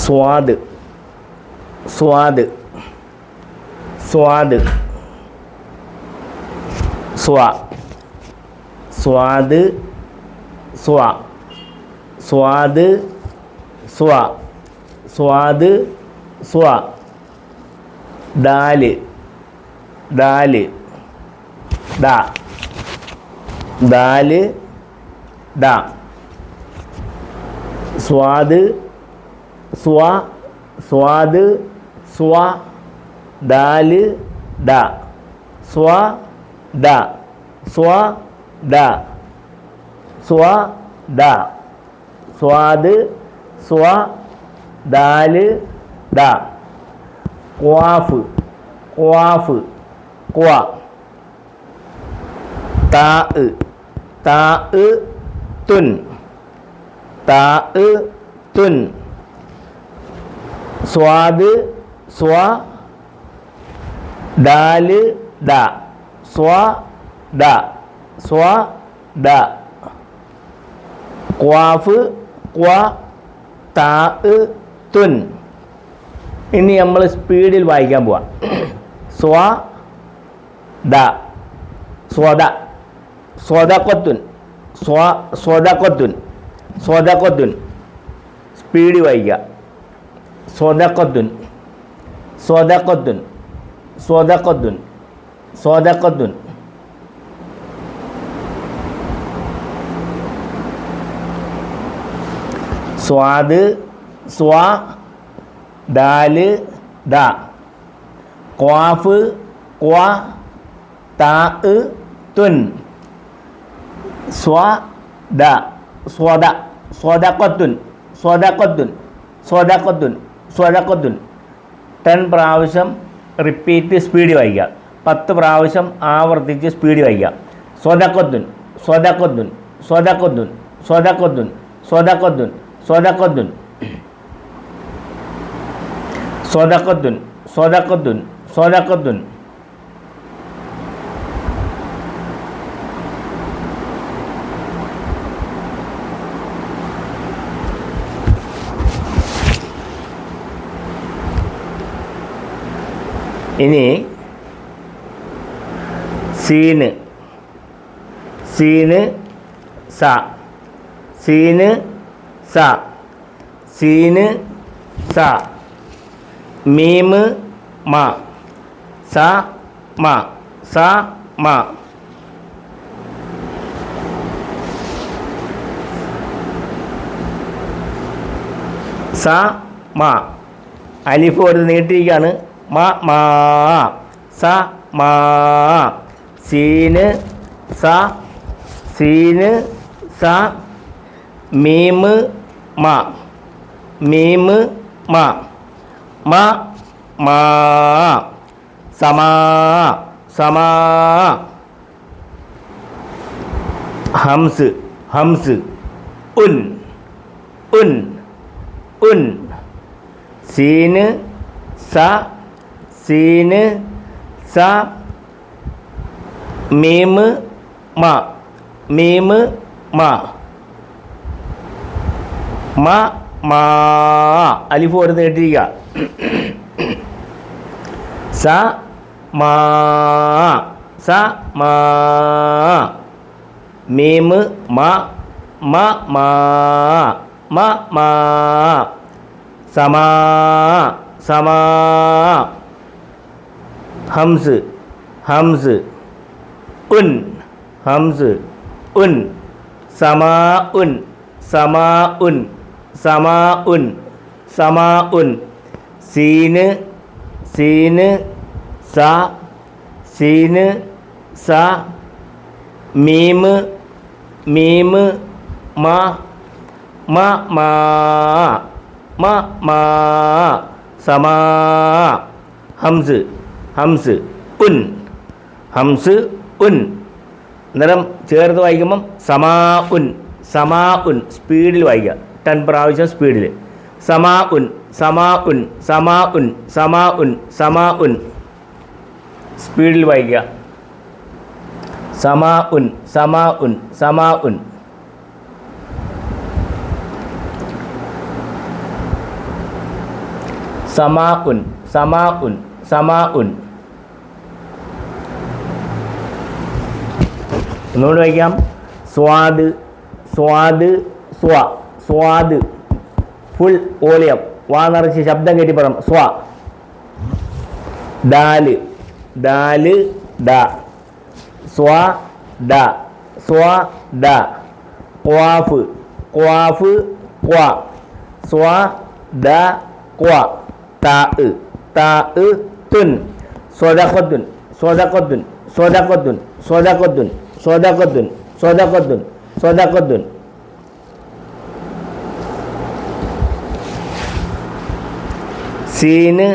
സ്വാദ് സ്വാദ് സ്വാദ് സ്വാ സ്വാദ് സ്വാ സ്വാദ് സ്വാ സ്വാദ് സ്വാ ദാല് ദാല് ദാ ദാല് ദാ സ്വാദ് സ്വാ സ്വാദ് സ്വാ ദാല് ദാ സ്വാ ദാ സ്വാ ദാ സ്വാ ദാ സ്വാദ് സ്വാ ദാല് ദാ ഖ്വാഫ് ഖ്വാഫ് ഖ്വാ താ താ തുൻ താ തുൻ സ്വാദ് സ്വാ ദാല് ദാ സ്വാ ദാ സ്വാ ദാ ഖ്വാഫ് ഖ്വാ താ തുൻ. ഇനി നമ്മൾ സ്പീഡിൽ വായിക്കാൻ പോവാം. സ്വാ ദ സ്വദ സ്വദഖത്തുൻ സ്വദഖത്തുൻ സ്വദഖത്തുൻ. സ്പീഡിൽ വായിക്കുക. സ്വദഖത്തുൻ സ്വദഖത്തുൻ സ്വദഖത്തുൻ സ്വദഖത്തുൻ. സ്വാദ് സ്വാ ദാല് ദാ ഖ്വാഫ് ഖ്വാ താ തുൻ സ്വാ ദ സ്വദ സ്വദഖത്തുൻ സ്വദഖത്തുൻ സ്വദഖത്തുൻ സ്വദഖത്തുൻ. 10 പ്രാവശ്യം റിപ്പീറ്റ് സ്പീഡ് വായിക്കുക. 10 പ്രാവശ്യം ആവർത്തിച്ച് സ്പീഡ് വായിക്കുക. സ്വദഖത്തുൻ സ്വദഖത്തുൻ സ്വദഖത്തുൻ സ്വദഖത്തുൻ സ്വദഖത്തുൻ സ്വദഖത്തുൻ സ്വദഖത്തുൻ സ്വദഖത്തുൻ സ്വദഖത്തുൻ. ഇനി സീന് സീന് സ സീന് സ സീന് സ മീമ് മ സ മ സ മ സ മ. അലിഫ് ഒരു നീട്ടിയിരിക്കുകയാണ്. മ മാ സ മാ. സീന് സ സീന് സ മീമ് മ മീമ് മ മ മാ സമാ സമാ. ഹംസ് ഹംസ് ഉൻ ഉൻ ഉൻ. സീന് സ സീന് സ മീമ് മ മീമ് മ മ മാ. അലിഫ് ഒരു നീട്ടിരിക്കുക. സ മാ സ മാ മീമ് മ മ മാ മ മാ സമാ സമാ. ഹംസ് ഹംസ് ഉൻ ഹംസ് ഉൻ. സമാ ഉൻ സമാ ഉൻ സമാ ഉൻ സമാ ഉൻ. സീന് സീന് സ സീന് സ മീമ് മീമ് മ മ മാ മ മാ സമാ. ഹംസ് ഹംസ് ഉൻ ഹംസ് ഉൻ. അന്നേരം ചേർത്ത് വായിക്കുമ്പം സമാ ഉൻ സമാ ഉൻ. സ്പീഡിൽ വായിക്കുക. 10 പ്രാവശ്യം സ്പീഡിൽ. സമാ ഉൻ സമാ ഉൻ സമാ ഉൻ സമാ ഉൻ സമാ ഉൻ. സ്പീഡിൽ വായിക്കുക. സമാ ഉൻ സമാ ഉൻ സമാ ഉൻ. സമാഉൻ സമാഉൻ സമാഉൻ. ഒന്നുകൂടി വയ്ക്കാം. സ്വാദ് സ്വാദ് സ്വ സ്വാദ്. ഫുൾ വോളിയം, വാ നിറച്ച് ശബ്ദം കയറ്റി പറയാം. സ്വ. ദാല് ദാല് ദ സ്വ ദ സ്വ ദ. ഖ്വാഫ് ഖ്വാഫ് ഖ്വ സ്വ ദ ഖ്വ. താ താ തുൻ. സ്വദഖത്തുൻ സ്വദഖത്തുൻ സ്വദഖത്തുൻ സ്വദഖത്തുൻ സ്വദഖത്തുൻ സ്വദഖത്തുൻ സ്വദഖത്തുൻ. സീന്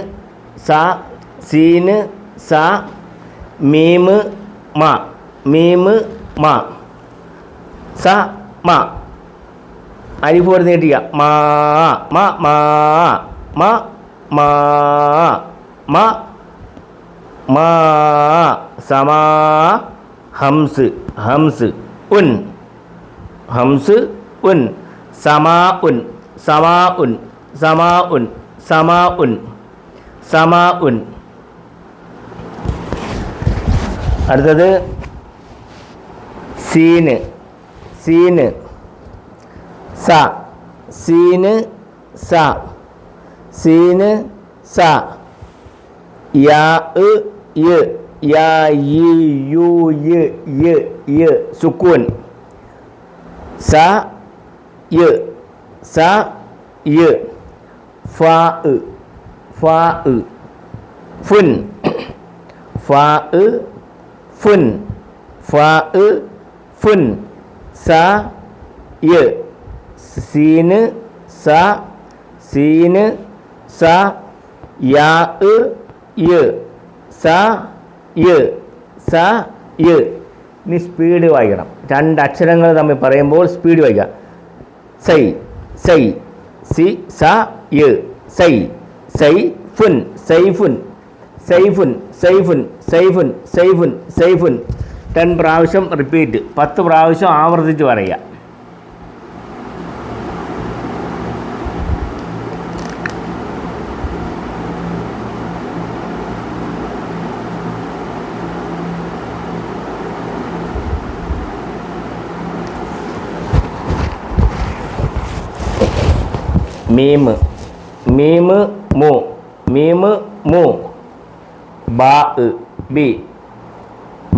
സ സീന് സ മീമ് മ മീമ് മ സ മ. അരിഫ് പോലെ നീട്ടിയ മാ മ മാ മ മാ മ മാ. സമാ ഹംസ് ഹംസ് ഉൻ ഹംസ് ഉൻ. സമാ ഉൻ സമാ ഉൻ സമാ ഉൻ സമാ ഉൻ സമാ ഉൻ. അടുത്തത് സീന് സീന് സ സീന് സ സീന് സ. യാ യ യാ യി യു യ യ യ സുക്കൂൻ. സ യ സ യ. ഫാ ഫാ ഫുൻ ഫാ ഫുൻ ഫാ ഫുൻ. സ യ സീന് സ സീന് സ. യാ യ സ യ സ യ. ഇനി സ്പീഡ് വായിക്കണം. രണ്ടക്ഷരങ്ങൾ തമ്മിൽ പറയുമ്പോൾ സ്പീഡ് വായിക്കുക. സൈ സൈ സി സ യ സൈ സൈ ഫുൻ സൈഫുൻ സൈഫുൻ സൈഫുൻ സൈഫുൻ സൈഫുൻ സൈഫുൻ. 10 പ്രാവശ്യം റിപ്പീറ്റ്, 10 പ്രാവശ്യം ആവർത്തിച്ച് പറയുക. മീമ് മീമ് മു മീമ് മു. ബാ ബി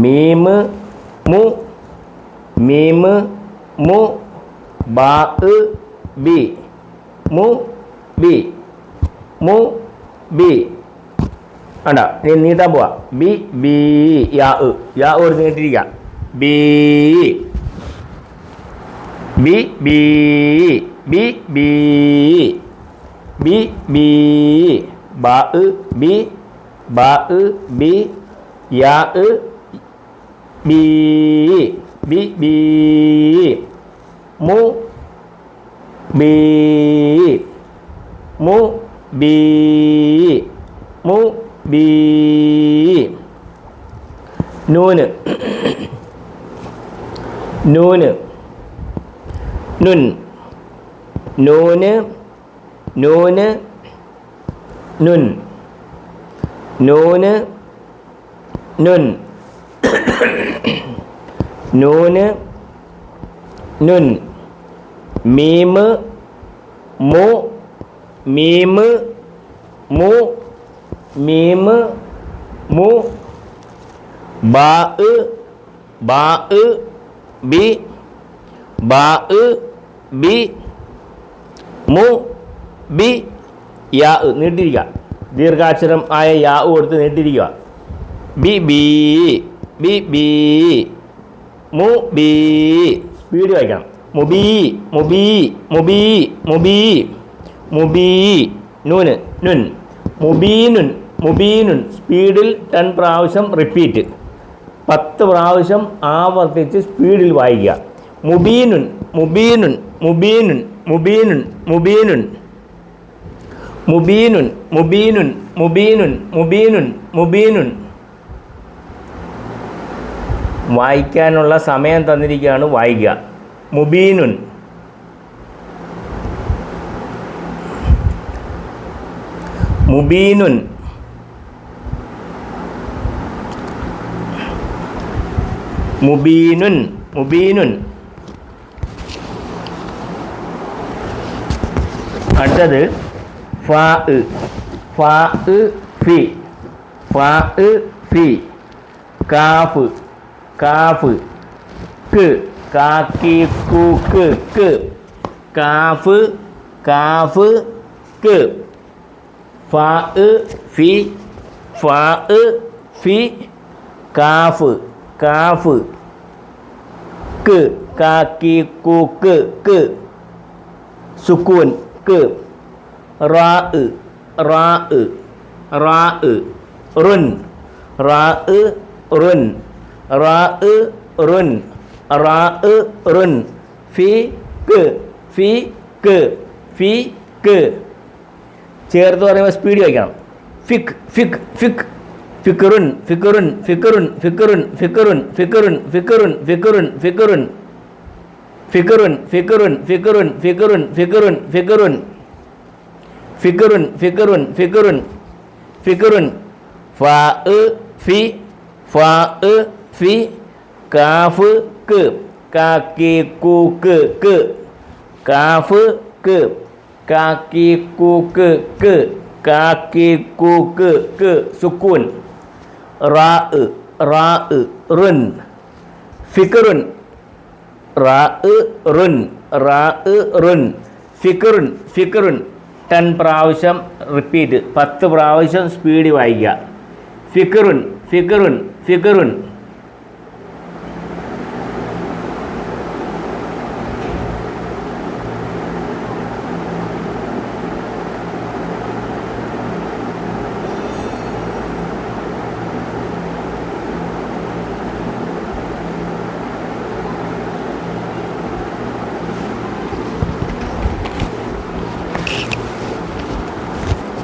മീമ് മു മീമ് മു. ബാ ബി മു ബി മു ബി. വേണ്ട, നീ നീട്ടാൻ പോവാ. ബി ബി യാ യാ ഒരു നീട്ടിരിക്കുക. ബി ബി ബി ബി ബി ബി ബി. ബാ ബി ബാ ബി യാ ബി ബി ബി. മു ബി മു ബി മു ബി. നൂന് നൂന് നുൻ നൂന് നൂന് നുൻ നൂന് നുൻ നൂന് നുൻ. മീമ് മു മീമ് മു മീമ് മു. ബാ ബാ ബി ബാ ബി മു ബി. യാ നീട്ടിരിക്കുക. ദീർഘാക്ഷരം ആയ യാ കൊടുത്ത് നീട്ടിരിക്കുക. ബി ബി ബി ബി മു ബി. സ്പീഡ് വായിക്കണം. മുബി മുബി മുബി മുബി മുബി. നൂന് നുൻ മുബീനുൻ മുബീനുൻ. സ്പീഡിൽ 10 പ്രാവശ്യം റിപ്പീറ്റ്, 10 പ്രാവശ്യം ആവർത്തിച്ച് സ്പീഡിൽ വായിക്കുക. മുബീനുൻ മുബീനുൻ മുബീനുൻ മുബീനുൻ മുബീനുൻ മുബീനുൻ മുബീനുൻ മുബീനുൻ മുബീനുൻ മുബീനുൻ. വായിക്കാനുള്ള സമയം തന്നിരിക്കുകയാണ്, വായിക്കുക. മുബീനുൻ. മുബീനുൻ മുബീനുൻ മുബീനുൻ. അടുത്തത് ഫാ ഫാ ഫി ഫാ ഫി. കാഫ് കാഫ് ക് കാക്കി കു ക് കാഫ് കാഫ് ക്. ഫാ ഫി ഫാ ഫി കാഫ് കാഫ് ക് കാക്കി കു ക് സുക്കൂൻ ക്. റാ റാ റാ റുൻ റാ റുൻ റാ റുൻ റാ റുൻ. ഫി ക് ഫി ക് ഫി ക്. ചേർത്ത് പറയുമ്പോൾ സ്പീഡ് വയ്ക്കണം. ഫിക് ഫിക് ഫിക് ഫിക്റുൻ ഫിക്റുൻ ഫിക്റുൻ ഫിക്റുൻ ഫിക്റുൻ ഫിക്റുൻ ഫിക്റുൻ ഫിക്റുൻ ഫിക്റുൻ ഫിക്റുൻ ഫിക്റുൻ ഫിക്റുൻ ഫിക്റുൻ ഫിക്റുൻ ഫിക്റുൻ ഫിക്റുൻ ഫിക്റുൻ ഫിക്റുൻ ഫിക്റുൻ. ഫാ ഫി ഫാ ഫി കാഫ് ക് കാക്കി കു ക് കാഫ് ക് കാക്കി കു ക് കാക്കി കു ക് സുക്കൂൻ. റാ റാ റുൻ ഫിക്റുൻ റാ റുൻ റാ റുൻ ഫിക്റുൻ ഫിക്റുൻ. 10 പ്രാവശ്യം റിപ്പീറ്റ്, 10 പ്രാവശ്യം സ്പീഡ് വായിക്കുക. ഫിക്റുൻ ഫിക്റുൻ ഫിക്റുൻ.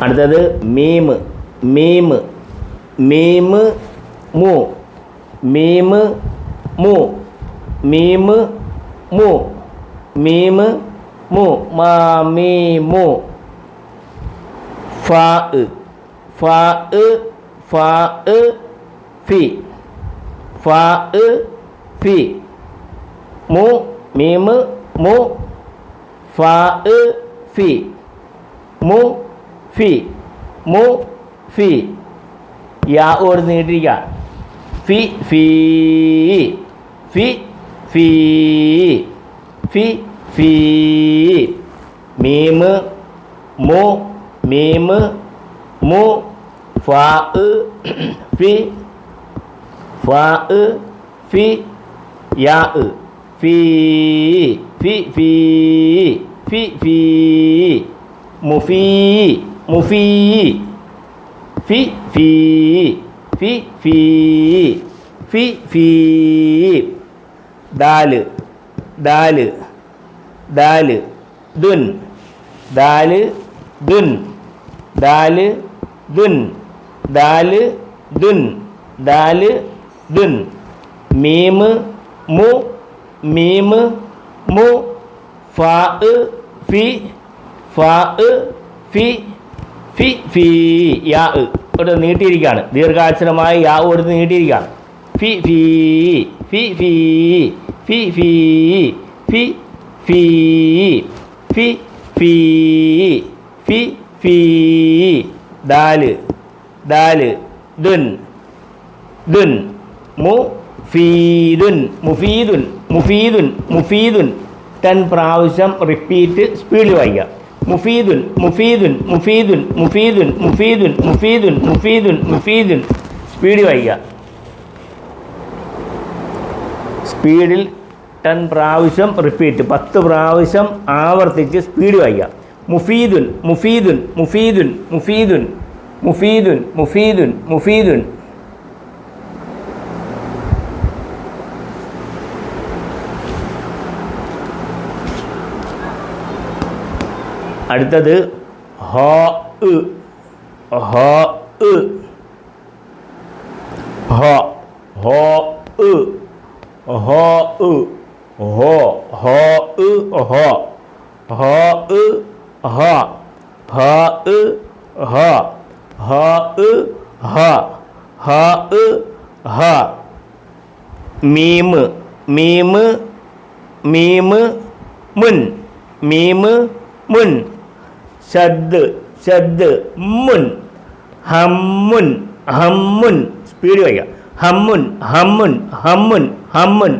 അടുത്തത് മീമ് മീമ് മീമ് മു മീമ് മു മീമ് മു മീമ് മു മാ മീമു. ഫാ ഫാ ഫാ ഫി ഫാ ഫി മു മീമ് മു ഫാ ഫി മു ഫി മു ഫി. യാ ഓർ നീട്ടിരിക്കുക. ഫി ഫീ ഫി ഫീ ഫി ഫീ. മീമ് മു മീമ് മു ഫാ ഫി ഫാ ഫി യാ ഫീ ഫി ഫീ ഫി ഫീ. മുഫീ മുഫീ ഫി ഫീ ഫി ഫീ ഫി ഫീ. ദാല് ദാല് ദാല് ദുൻ ദാല് ദുൻ ദാല് ദുൻ ദാല് ദുൻ ദാല് ദുൻ. മീമ് മു മീമ് മു ഫാ ഫി ഫാ ഫി ഫി ഫീ യാ ഒരു നീട്ടിയിരിക്കുകയാണ്. ദീർഘാക്ഷരമായ യാ ഒരു നീട്ടിയിരിക്കുകയാണ്. ഫി ഫീ ഫി ഫീ ഫി ഫീ ഫി ഫീ ഫി ഫീ ഫി ഫീ. ദാല് ദാല് ദുൻ ദുൻ മുഫീദുൻ മുഫീദുൻ മുഫീദുൻ മുഫീദുൻ. 10 പ്രാവശ്യം റിപ്പീറ്റ് സ്പീഡ് വായിക്കുക. മുഫീദുൻ മുഫീദുൻ മുഫീദുൻ മുഫീദുൻ മുഫീദുൻ മുഫീദുൻ മുഫീദുൻ മുഫീദുൻ. സ്പീഡ് വായിക്കുക. സ്പീഡിൽ 10 പ്രാവശ്യം റിപ്പീറ്റ്, 10 പ്രാവശ്യം ആവർത്തിച്ച് സ്പീഡ് വായിക്കുക. മുഫീദുൻ മുഫീദുൻ മുഫീദുൻ മുഫീദുൻ മുഫീദുൻ മുഫീദുൻ മുഫീദുൻ. അടുത്തത് ഹ ഹ ഹ ഹ ഹ ഹ ഹ ഹ ഹ ഹ ഹ ഹ ഹ മീമ് മീമ് മീമ് മുൻ മീമ് മുൻ ഷദ് ഷദ് മുൻ ഹമ്മുൻ ഹമ്മുൻ സ്പീഡ് വയ്ക്കുക ഹമ്മുൻ ഹമ്മുൻ ഹമ്മുൻ ഹമ്മുൻ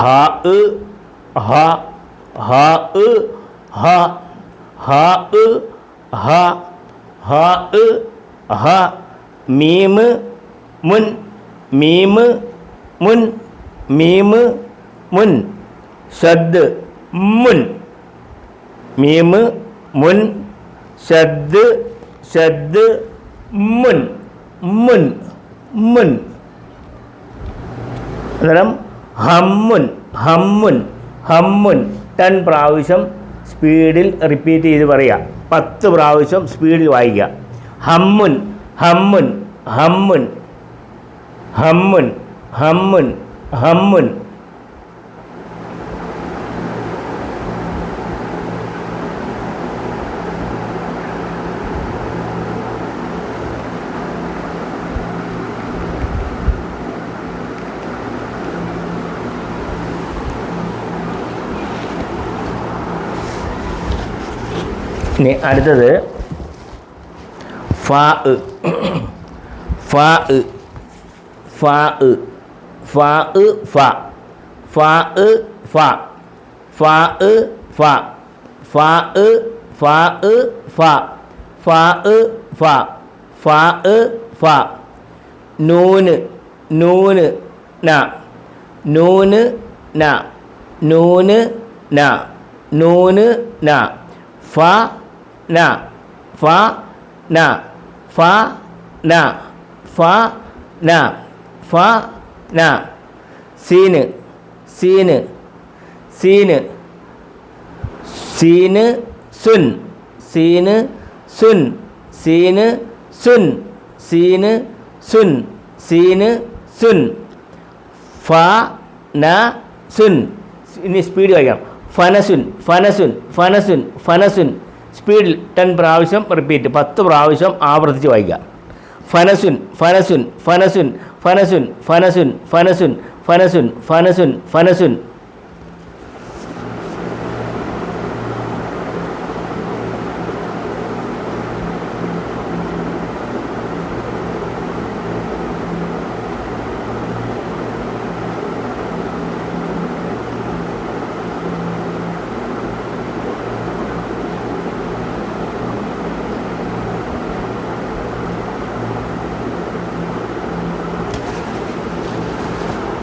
ഹ ഹ ഹ ഹ ഹ ഹ ഹ ഹ മീമ് മുൻ മീമ് മുൻ മീമ് മുൻ ഷദ് മുൻ മീമ് മുൻ ഷദ് ഷദ് മുൻ മുൻ മുൻ അന്നേരം ഹമ്മുൻ ഹമ്മുൻ ഹമ്മുൻ 10 പ്രാവശ്യം സ്പീഡിൽ റിപ്പീറ്റ് ചെയ്ത് പറയുക 10 പ്രാവശ്യം സ്പീഡിൽ വായിക്കുക ഹമ്മുൻ ഹമ്മുൻ ഹമ്മുൻ ഹമ്മുൻ ഹമ്മുൻ ഹമ്മുൻ ഇനി അടുത്തത് ഫ ഫ ഫ ഫ ഫ ഫ ഫ ഫ ഫ ഫ ഫ ഫ ഫ ഫ ഫ ഫ നൂന് നൂന് ന നൂന് ന നൂന് ന നൂന് ന ഫ ന ഫ ന ഫ ന ഫ ന ഫ ന സീന് സീന് സീന് സീന് സുൻ സീന് സുൻ സീന് സുൻ സീന് സുൻ സീന് സുൻ ഫ ന സുൻ ഇനി സ്പീഡ് വായിക്കാം ഫനസുൻ ഫനസുൻ ഫനസുൻ ഫനസുൻ സ്പീഡിൽ 10 പ്രാവശ്യം റിപ്പീറ്റ് 10 പ്രാവശ്യം ആവർത്തിച്ച് വായിക്കുക ഫനസുൻ ഫനസുൻ ഫനസുൻ ഫനസുൻ ഫനസുൻ ഫനസുൻ ഫനസുൻ ഫനസുൻ ഫനസുൻ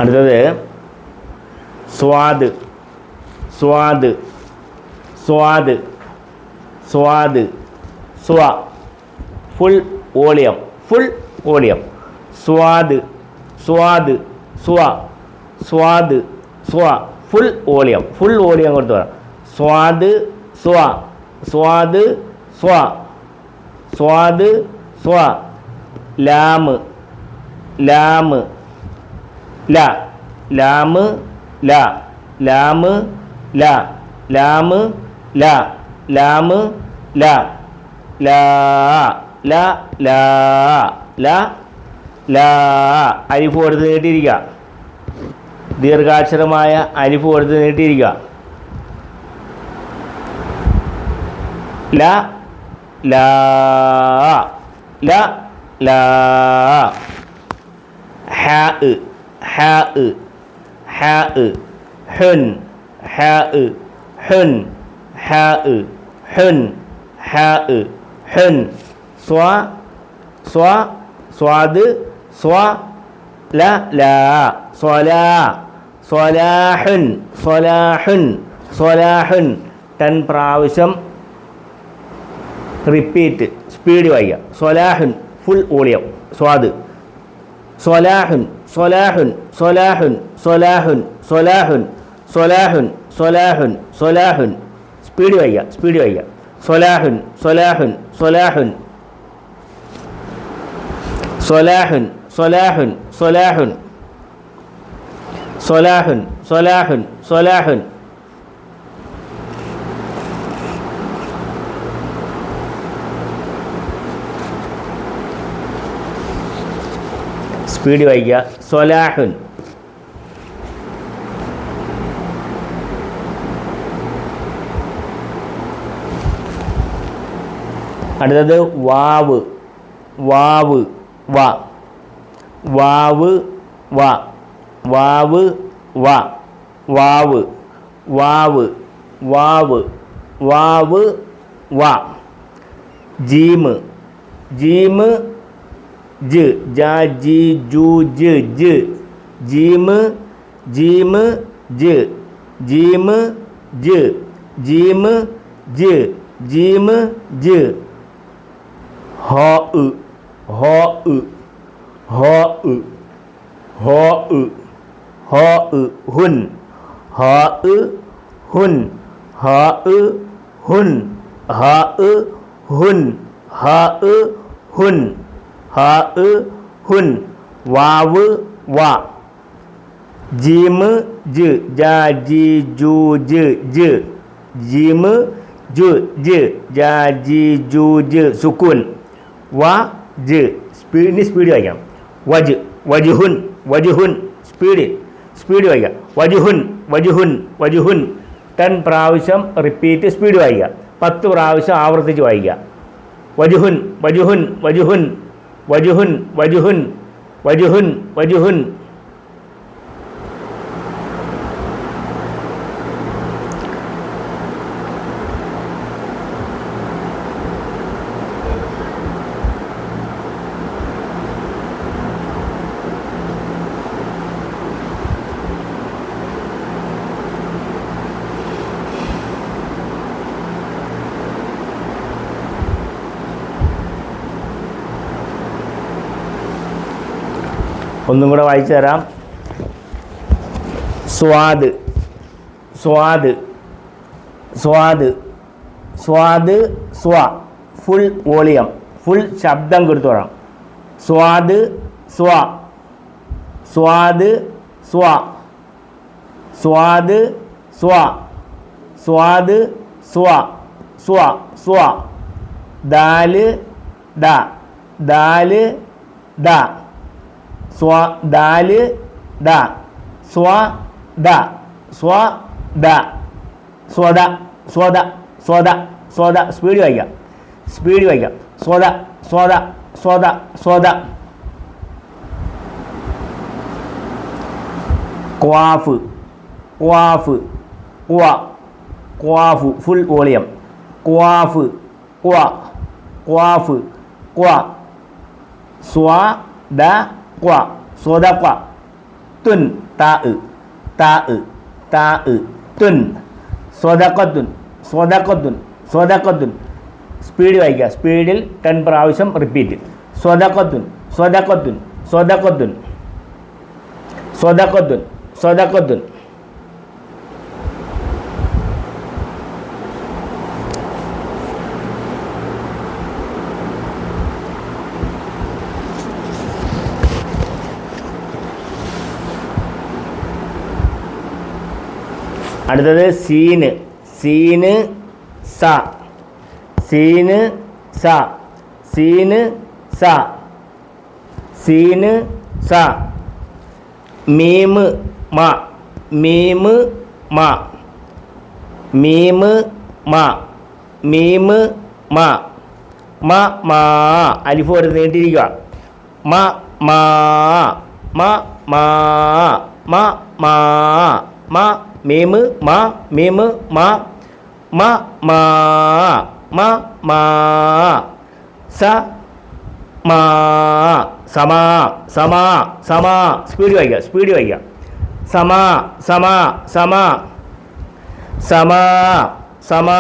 അടുത്തത് സ്വാദ് സ്വാദ് സ്വാദ് സ്വാദ് സ്വാ ഫുൾ വോളിയം സ്വാദ് സ്വാദ് സ്വാ സ്വാദ് സ്വാ ഫുൾ വോളിയം കൊടുത്ത് പറയാം സ്വാദ് സ്വാ സ്വാദ് സ്വാ സ്വാദ് സ്വാ ലാമ് ലാമ് ല ലാമ് ല ലാമ് ല ലാമ് ല ലാമ് ല ലാ ല ലാ ല ലാ അരിഫ് കൊടുത്ത് നീട്ടിയിരിക്കുക ദീർഘാക്ഷരമായ അരിഫ് കൊടുത്ത് നീട്ടിയിരിക്കുക ല ലാ ല ലാ ഹ ഹ ഹ ഹുൻ ഹ ഹുൻ ഹ ഹുൻ ഹ ഹുൻ സ്വ സ്വ സ്വാദ് സ്വ ല ലാ സ്വലാ സ്വലാഹുൻ സ്വലാഹുൻ സ്വലാഹുൻ 10 പ്രാവശ്യം റിപ്പീറ്റ് സ്പീഡ് വായിക്കുക സ്വലാഹുൻ ഫുൾ വോളിയം സ്വാദ് സ്വലാഹുൻ സ്വലാഹുൻ സ്വലാഹുൻ സ്വലാഹുൻ സ്വലാഹുൻ സ്വലാഹുൻ സ്വലാഹുൻ സ്വലാഹുൻ സ്പീഡ് വായിക്കുക, സ്പീഡ് വായിക്കുക. സ്വലാഹുൻ സ്വലാഹുൻ സ്വലാഹുൻ സ്വലാഹുൻ സ്വലാഹുൻ സ്വലാഹുൻ സ്വലാഹുൻ സ്വലാഹുൻ സ്വലാഹുൻ. സ്പീഡ് വായിക്കുക. സ്വലാഹുൻ. അടുത്തത് വാവ് വാവ് വ വാവ് വ വാവ് വ വാവ് വാവ് വാവ് വാവ് വ. ജീമ് ജീമ് ജ് ജ ജി ജു ജ് ജ് ജീമ് ജീമ് ജ് ജീമ് ജ് ജീമ് ജ് ജീമ് ജ്. ഹ ഉ ഹ ഉ ഹ ഉ ഹ ഉ ഹ ഉ ഹുൻ ഹ ഉ ഹുൻ ഹ ഉ ഹുൻ ഹ ഉ ഹുൻ ഹ ഉ ഹുൻ ഹ ഉ ഹുൻ. വാവ് വ ജീമ് ജ് ജ ജി ജു ജ് ജ് ജീമ് ജു ജ് ജ ജി ജു ജ് സുക്കൂൻ വ ജ്. സ്പീഡിന് സ്പീഡ് വായിക്കാം. വജ് വജുഹുൻ വജുഹുൻ സ്പീഡ് സ്പീഡ് വായിക്കുക. വജുഹുൻ വജുഹുൻ വജുഹുൻ. 10 പ്രാവശ്യം റിപ്പീറ്റ് സ്പീഡ് വായിക്കുക. 10 പ്രാവശ്യം ആവർത്തിച്ച് വായിക്കുക. വജുഹുൻ വജുഹുൻ വജുഹുൻ വജുഹുൻ വജുഹുൻ വജുഹുൻ വജുഹുൻ. ഒന്നും കൂടെ വായിച്ചു തരാം. സ്വാദ് സ്വാദ് സ്വാദ് സ്വാദ് സ്വ ഫുൾ വോളിയം ഫുൾ ശബ്ദം കൊടുത്തോളാം. സ്വാദ് സ്വ സ്വാദ് സ്വ സ്വാദ് സ്വ സ്വാദ് സ്വ സ്വ സ്വ. ദാല് ദ ദാല് ദ സ്വ ദാല് ദ സ്വ ദ സ്വ ദ സ്വദ സ്വദ സ്വദ സ്വദ. സ്പീഡ് വായിക്കാം സ്പീഡ് വായിക്കാം. സ്വദ സ്വദ സ്വദ സ്വദ. ക്വാഫ് ക്വാഫ് ക്വ ക്വാഫ് ഫുൾ വോളിയം ക്വാഫ് ക്വ ക്വാഫ് ക്വ സ്വ ദ ക്വ സ്വദ ക്വ. തുൻ താ താ താ തുൻ സ്വദഖത്തുൻ സ്വദഖത്തുൻ സ്വദഖത്തുൻ. സ്പീഡ് വായിക്കുക. സ്പീഡിൽ 10 പ്രാവശ്യം റിപ്പീറ്റ്. സ്വദഖത്തുൻ സ്വദഖത്തുൻ സ്വദഖത്തുൻ സ്വദഖത്തുൻ സ്വദഖത്തുൻ. അടുത്തത് സീന് സീന് സ സീന് സ സീന് സ സീന് സ. മീമ് മ മീമ് മ മീമ് മ മീമ് മ മ മാ. അലിഫ് ഒരു നീട്ടിയിരിക്കുക. മ മാ മ മാ മ മാ മ മീമ് മ മീമ് മ മ മാ മ മാ. സ മാ സമാ സമാ സമാ. സ്പീഡ് വായിക്കുക സ്പീഡ് വായിക്കുക. സമാ സമാ സമാ സമാ സമാ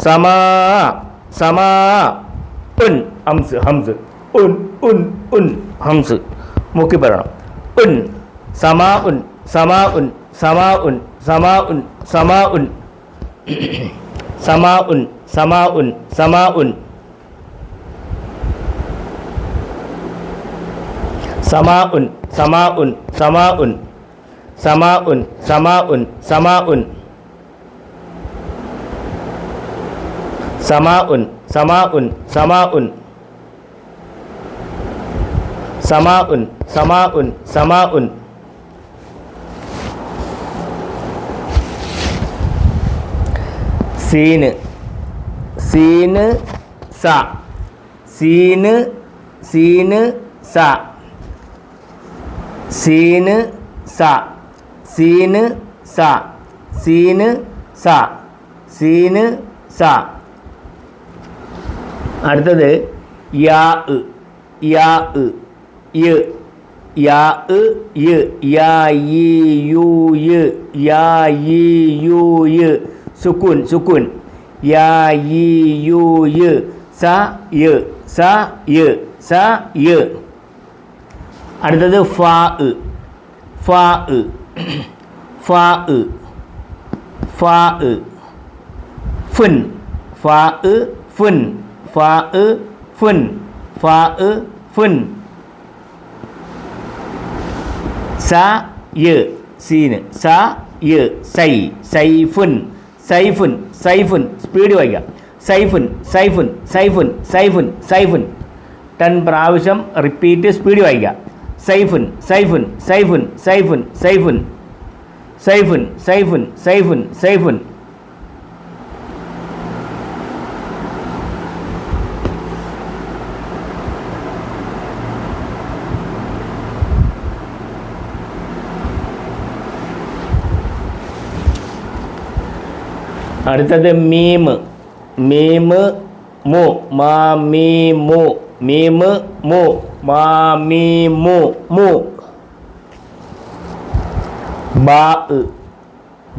സമാ സമാ. ഉൻ ഹംസ് ഹംസ് ഉൻ ഉൻ ഉൻ ഹംസ് മുക്കി പറയണം. ഉൻ സമാ ഉൻ സമാ ഉൻ സമാ ഉൻ സമാ ഉൻ സമാ ഉൻ സമാഉൻ സമാഉൻ സമാഉൻ സമാഉൻ സമാഉൻ സമാഉൻ സമാഉൻ സമാഉൻ സമാഉൻ സമാഉൻ സമാഉൻ സമാഉൻ സമാഉൻ സമാഉൻ സമാഉൻ സീന് സീന് സ സീന് സീന് സ സീന് സ സീന് സ സീന് സ സീന് സ. അടുത്തത് യാ യാ യ യാ യ യാ ഈ യു യ യാ ഈ യു യ സുക്കൂൻ സുക്കൂൻ യാ ഈ യു യ സ യ സ യ സ യ. അടുത്തത് ഫ ഫ ഫ ഫ ഫുൻ ഫ ഫുൻ ഫ ഫുൻ ഫ ഫുൻ. സ യ സീന് സ യ സൈ സൈഫുൻ സൈഫുൻ സൈഫുൻ. സ്പീഡ് വായിക്കാം. സൈഫുൻ സൈഫുൻ സൈഫുൻ സൈഫുൻ സൈഫുൻ. 10 പ്രാവശ്യം റിപ്പീറ്റ് സ്പീഡ് വായിക്കാം. സൈഫുൻ സൈഫുൻ സൈഫുൻ സൈഫുൻ സൈഫുൻ സൈഫുൻ സൈഫുൻ സൈഫുൻ സൈഫുൻ. അടുത്തത് മീമ് മീമ് മു മാ മീ മു മീമ് മു മാ മീ മു മു. ബാ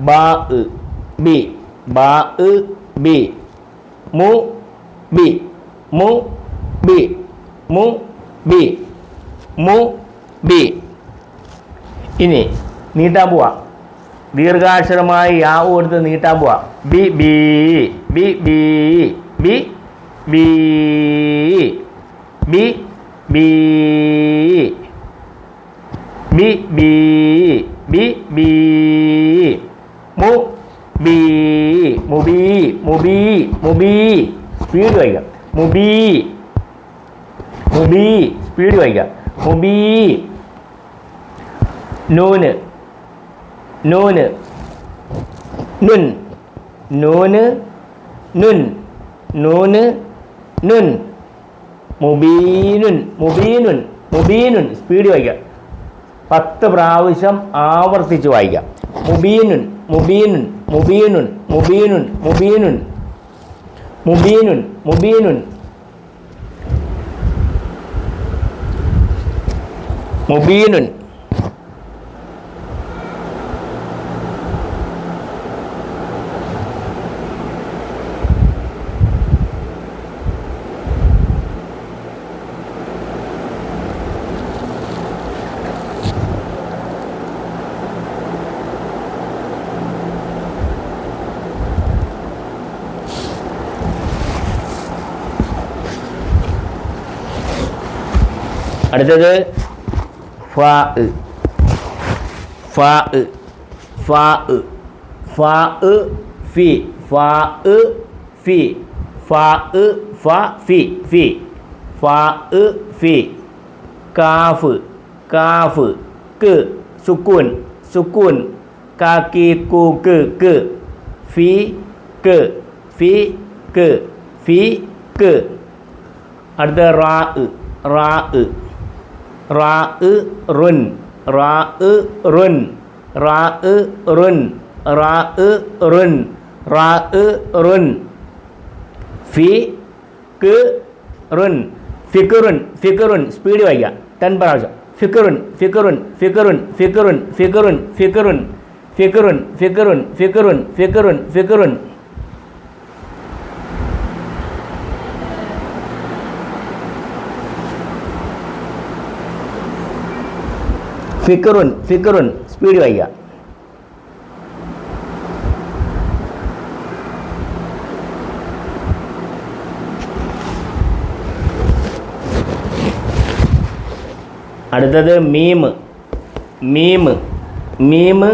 ബാ ബി ബാ ബി മു ബി മു ബി മു ബി മു ബി. ഇനി നീട്ടാൻ പോവാ. ദീർഘാക്ഷരമായി യാവ് കൊടുത്ത് നീട്ടാൻ പോവാ. ബി ബി ബി ബി ബി ബി ബി ബി ബി ബി ബി ബി മു ബി മുബി മുബി മുബി. സ്പീഡ് വായിക്കാം. മുബി മുബി സ്പീഡ് വായിക്കാം. മുബി. നൂന് നൂന് നുൻ നൂന് നുൻ നൂന് നുൻ. മുബീനുൻ മുബീനുൻ മുബീനുൻ. സ്പീഡ് വായിക്കാം. 10 പ്രാവശ്യം ആവർത്തിച്ച് വായിക്കാം. മുബീനുൻ മുബീനുൻ മുബീനുൻ മുബീനുൻ മുബീനുൻ മുബീനുൻ മുബീനുൻ മുബീനുൻ. അടുത്തത് ഫ ഫ ഫ ഫ ഫി ഫ ഫി ഫ ഫ ഫി ഫി ഫ ഫി. കാഫ് കാഫ് ക് സുക്കൂൻ സുക്കൂൻ കാക്കി കു ക് ഫി ക് ഫി ക് ഫി ക്. അടുത്ത റാ റാ റാ റുൻ റാ റുൻ റാ റുൻ റാ റുൻ റാ റുൻ. ഫി ക് റുൻ ഫിക്റുൻ ഫിക്റുൻ. സ്പീഡ് വായിക്കാം. 10 പ്രാവശ്യം. ഫിക്റുൻ ഫിക്റുൻ ഫിക്റുൻ ഫിക്റുൻ ഫിക്റുൻ ഫിക്റുൻ ഫിക്റുൻ ഫിക്റുൻ ഫിക്റുൻ ഫിക്റുൻ ഫിക്റുൻ. ഫിക്റുൻ ഫിക്റുൻ. സ്പീഡ് വായിക്കാം. അടുത്തത് മീമ് മീമ് മീമ്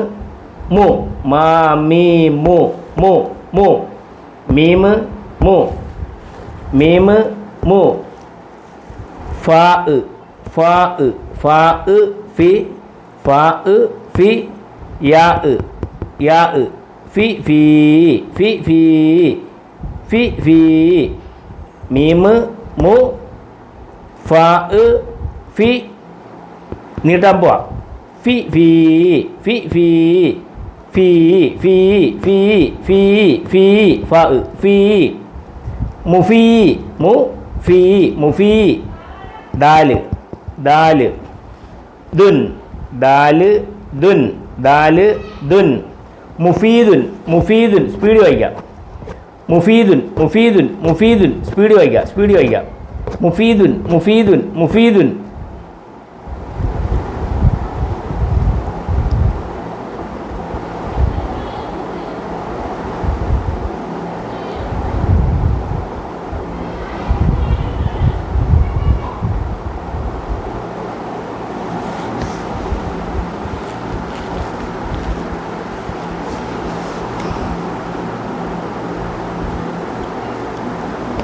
മു മാ മീ മു മു മു മീമ് മു മീമ് മു ഫാ ഫാ ഫാ ഫി ഫാ ഫി യാ യാ ഫി ഫീ ഫി ഫീ ഫി ഫീ മീമ് മു ഫാ ഫി നീട്ടാൻ പോവാ ഫി ഫീ ഫി ഫീ ഫീ ഫീ ഫീ ഫീ ഫീ ഫ ഫീ മുഫീ മു ഫീ മുഫീ ദാല് ദാല് ദുൻ ദാല് ദുൻ ദാല് ദുൻ മുഫീദുൻ മുഫീദുൻ സ്പീഡ് വായിക്കാം മുഫീദുൻ മുഫീദുൻ മുഫീദുൻ സ്പീഡ് വായിക്കാം സ്പീഡ് വായിക്കാം മുഫീദുൻ മുഫീദുൻ മുഫീദുൻ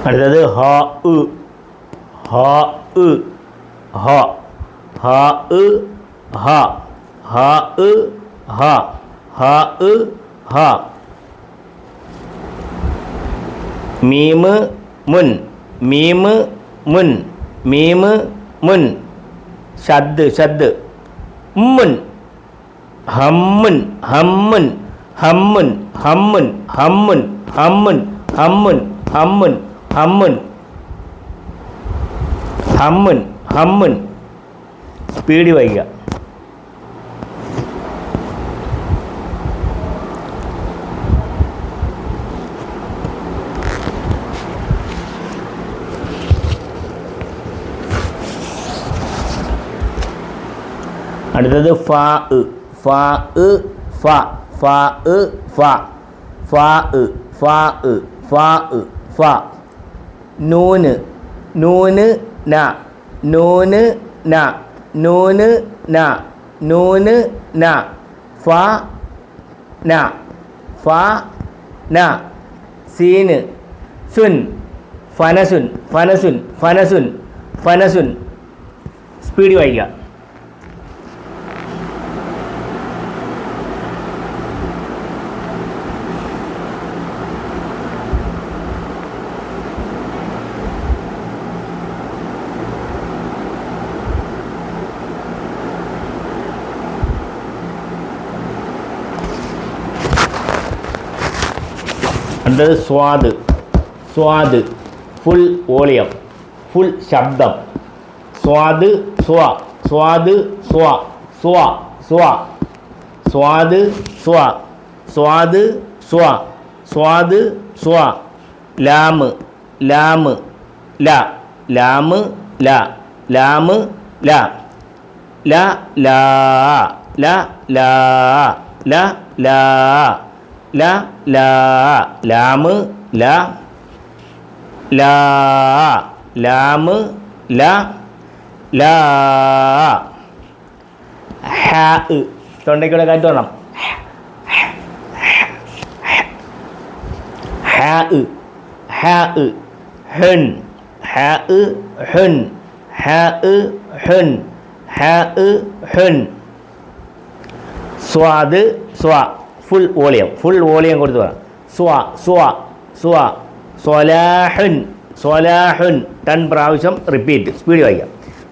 അടുത്തത് ഹ ഹ ഹ ഹ ഹ ഹ ഹ ഹ ഹ മീമ് മുൻ മീമ് മുൻ മീമ് മുൻ ഷദ് ഷദ് മുൻ ഹമ്മുൻ ഹമ്മുൻ ഹമ്മുൻ ഹമ്മുൻ ഹമ്മുൻ ഹമ്മുൻ ഹമ്മുൻ ഹമ്മുൻ ഹമ്മുൻ ഹമ്മുൻ ഹമ്മുൻ സ്പീഡ് വായിക്കുക അടുത്തത് ഫാ ഫാ ഫ ഫാ ഫ ഫാ ഫാ ഫാ ഫ നൂന് നൂന് ന നൂന് ന നൂന് ന നൂന് ന ഫ ന ഫ ന സീന് സുൻ ഫനസുൻ ഫനസുൻ ഫനസുൻ ഫനസുൻ സ്പീഡ് വായിക്കുക അടുത്തത് സ്വാദ് സ്വാദ് ഫുൾ വോളിയം ഫുൾ ശബ്ദം സ്വാദ് സ്വാ സ്വാദ് സ്വാ സ്വാ സ്വാ സ്വാദ് സ്വാ സ്വാദ് സ്വാ സ്വാദ് സ്വാ ലാമ് ലാമ് ല ലാമ് ല ലാമ് ല ല ലാ ല ലാ ല ലാ ല ലാ ലാമ് ല ലാ ലാമ് ല ലാ ഹ തൊണ്ടയ്ക്കൂടെ കാറ്റ് വേണം ഹ ഹ ഹുൻ ഹ ഹുൻ ഹ ഹുൻ ഹ ഹുൻ സ്വാദ് സ്വാ ഫുൾ വോളിയം കൊടുത്തു വേണം സ്വാ സ്വാ സ്വാ സ്വലാഹുൻ സ്വലാഹുൻ 10 പ്രാവശ്യം റിപ്പീറ്റ് സ്പീഡ് വായിക്കാം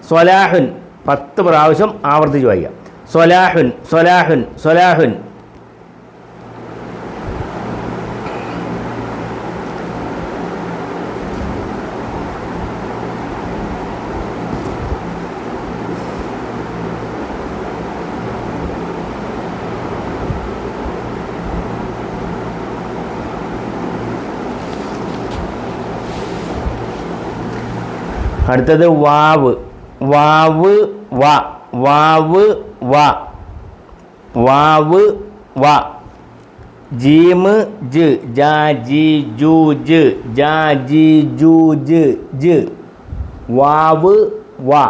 സ്വലാഹുൻ 10 പ്രാവശ്യം ആവർത്തിച്ച് വായിക്കാം സ്വലാഹുൻ സ്വലാഹുൻ സ്വലാഹുൻ അടുത്തത് വാവ് വാവ് വ വാവ് വ വാവ് വ ജീമ് ജ് ജാ ജി ജു ജ് ജാ ജി ജു ജ് ജ് വാവ് വ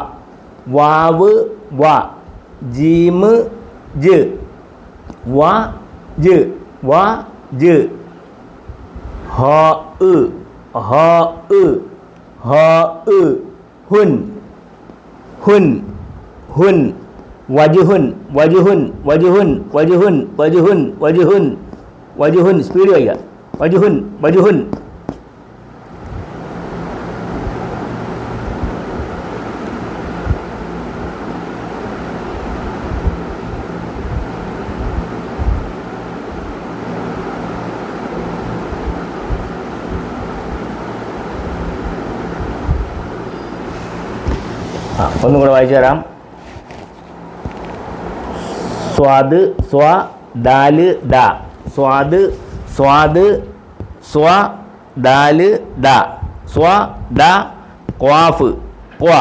വാവ് വ ജീമ് ജ് വ ജ് വ ജ് ഹ ഇ ഹ ഇ ഹ ഇ ഹുൻ ഹുൻ ഹുൻ വജുഹുൻ വജുഹുൻ വജുഹുൻ വജുഹുൻ വജുഹുൻ വജുഹുൻ വജുഹുൻ സ്പീഡ് വയ്യ വജുഹുൻ വജുഹുൻ ഒന്നും കൂടെ വായിച്ചു തരാം. സ്വാദ് സ്വ ദാല് ദ സ്വാദ് സ്വാദ് സ്വ ദാല് ദ സ്വ ദ ഖാഫ് ഖ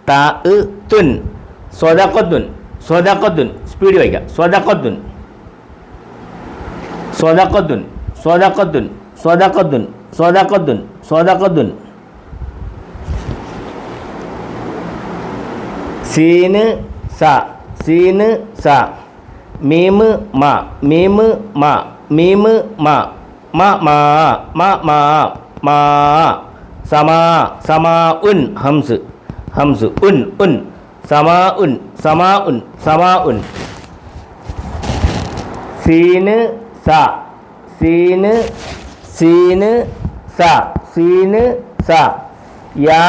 ത തുൻ സ്വദഖത്തുൻ സ്വദഖത്തുൻ സ്പീഡ് വായിക്കാം സ്വദഖത്തുൻ സ്വദഖത്തുൻ സ്വദഖത്തുൻ സ്വദഖത്തുൻ സ്വദഖത്തുൻ സ്വദഖത്തുൻ സീന് സ സീന് സ മീമ് മ മീമ് മ മീമ് മ മ മാ മ മാ മാ സമാ സമാ ഉൻ ഹംസ് ഹംസ് ഉൻ ഉൻ സമാ ഉൻ സമാ ഉൻ സമാ ഉൻ സീന് സ സീന് സീന് സ സീന് സ യാ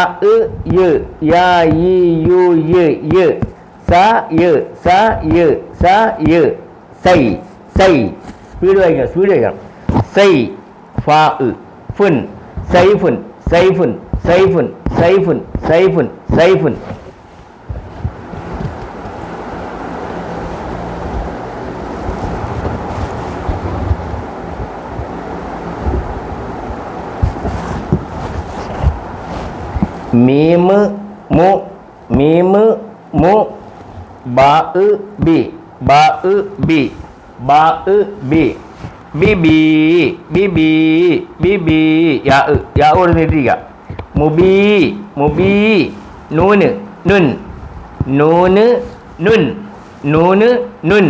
യ് യാ യി യു യ് യ് സ യ് സ യ് സ യ് സൈ സൈ സ്പീഡ് വായിക്കാം സ്പീഡ് വായിക്കാം സൈ ഫ ഫുൻ സൈഫുൻ സൈഫുൻ സൈഫുൻ സൈഫുൻ സൈഫുൻ സൈഫുൻ മീമ് മു മീമ് മു ബാ ബി ബാ ബി ബാ ബി ബി ബി ബി ബി ബി ബി യാ ഓട് നീട്ടിരിക്കുക മുബി മുബി നൂന് നുൻ നൂന് നുൻ നൂന് നുൻ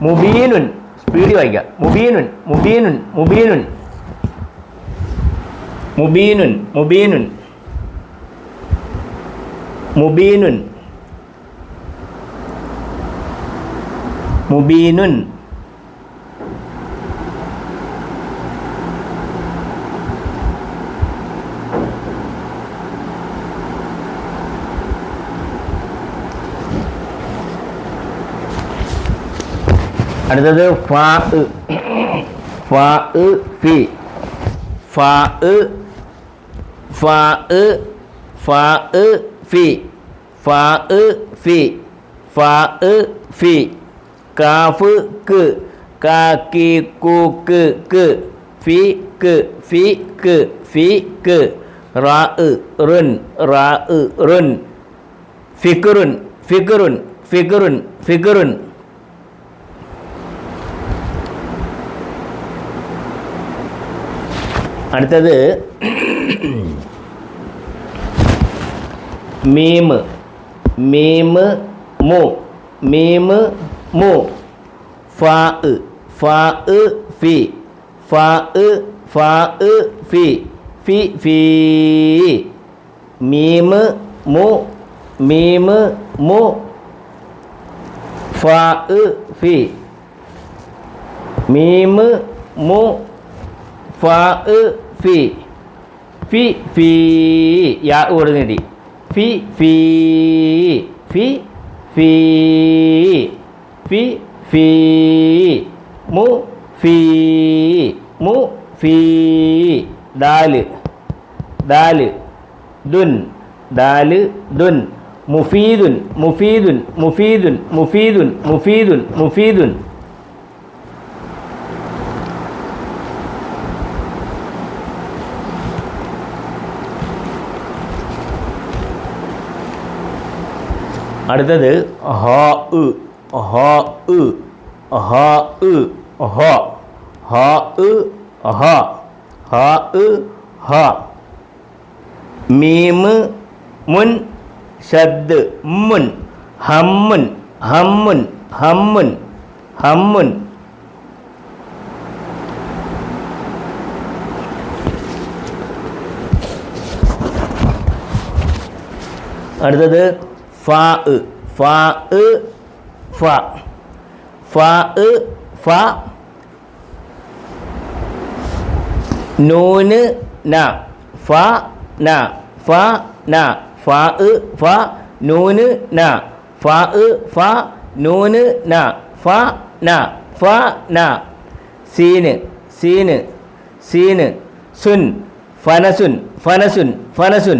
മുബീനുൻ സ്പീഡ് വായിക്കുക മുബീനുൻ മുബീനുൻ മുബീനുൻ മുബീനുൻ മുബീനുൻ മുബീനുൻ മുബീനുൻ അടുത്തത് ഫാ ഫാ ഫി ഫാ ഫാ ഫാ ഫി ഫാ ഫി ഫാ ഫി കാഫ് ക് കാക്കി കൂക്ക് ക് ഫി ക് ഫി ക് ഫി ക് റാ റുൻ റാ റുൻ ഫിക്റുൻ ഫിക്റുൻ ഫിക്റുൻ ഫിക്റുൻ അടുത്തത് മീമ് മീമ് മു മീമ് മു ഫാ ഫാ ഫി ഫാ ഫാ ഫി ഫി ഫീ മീമ് മു മീമ് മു ഫാ ഫി മീമ് മു ഫാ ഫി ഫി ഫീ യാ ഓട് നേടി ഫി ഫീ ഫി ഫീ ഫി ഫീ മു ഫീ മു ഫീ ദാല് ദാല് ദുൻ ദാല് ദുൻ മുഫീദുൻ മുഫീദുൻ മുഫീദുൻ മുഫീദുൻ മുഫീദുൻ മുഫീദുൻ അടുത്തത് ഹ ഹ ഹ ഹ ഹ ഹ ഹ മീമ് മുൻ ഷദ് മുൻ ഹമ്മുൻ ഹമ്മുൻ ഹമ്മുൻ ഹമ്മുൻ. അടുത്തത് ഫാ ഫാ ഫ ഫാ ഫ നൂന് ന ഫ ന ഫ ന ഫ ഫ നൂന് ന ഫ ഫ നൂന് ന ഫ ന ഫ ന. സീന് സീന് സീന് സുൻ ഫനസുൻ ഫനസുൻ ഫനസുൻ